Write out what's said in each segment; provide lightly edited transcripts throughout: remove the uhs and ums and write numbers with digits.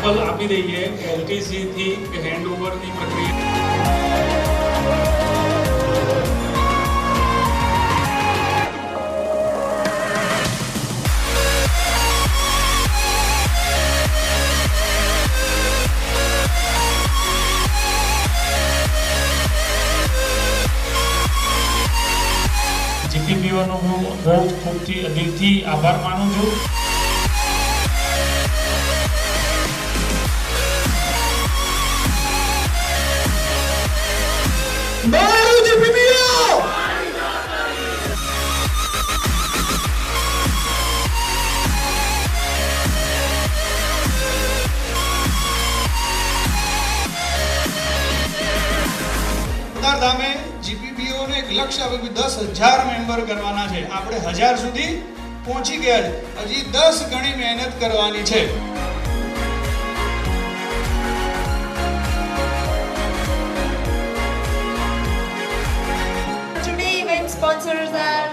Example આપી દઈએ કે LTC થી હેન્ડઓવરની પ્રક્રિયા GPPO નો હું ખૂબ દિલથી આભાર માનું છું. ધામે GPPO ને એક લક્ષ્ય આવે કે 10,000 મેમ્બર કરવાના છે. આપણે 1000 સુધી પહોંચી ગયા છે. હજી 10 ગણી મહેનત કરવાની છે. Today event sponsors are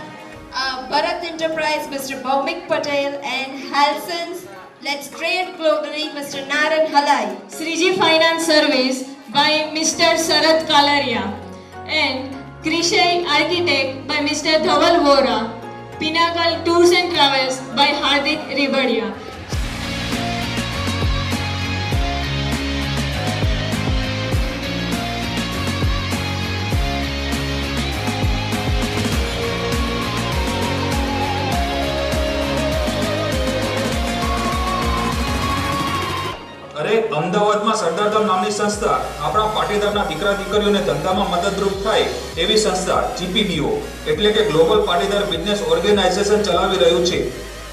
Bharat Enterprise, Mr. Bhaumik Patel, and Halsons Let's Trade Globally, Mr. Naran Halai. Sriji Finance Service by Mr. Sarath Kalaria, and Krishay Architect by Mr. Dhaval Vora. Pinnacle Tours and Travels by Hardik Ribadia. અરે અમદાવાદમાં સરદારધામ નામની સંસ્થા આપણા પાટીદારના દીકરા દીકરીઓને ધંધામાં મદદરૂપ થાય એવી સંસ્થા GPPO એટલે કે ગ્લોબલ પાટીદાર બિઝનેસ ઓર્ગેનાઇઝેશન ચલાવી રહ્યું છે.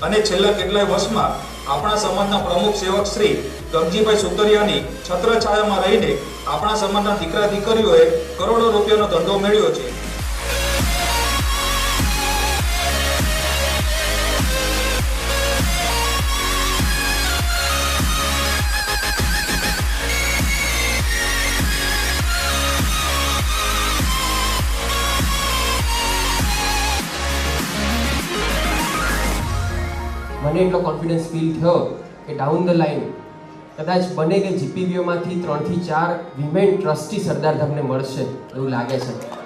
અને છેલ્લા કેટલાય વર્ષમાં આપણા સમાજના પ્રમુખ સેવક શ્રી ગગજીભાઈ સુતરિયાની છત્રછાયામાં રહીને આપણા સમાજના દીકરા દીકરીઓએ કરોડો રૂપિયાનો ધંધો મેળવ્યો છે. મને એટલો કોન્ફિડન્સ ફીલ થયો કે ડાઉન ધ લાઈન કદાચ બને કે GPPO માંથી 3 થી 4 વિમેન ટ્રસ્ટી સરદારધામને મળશે એવું લાગે છે.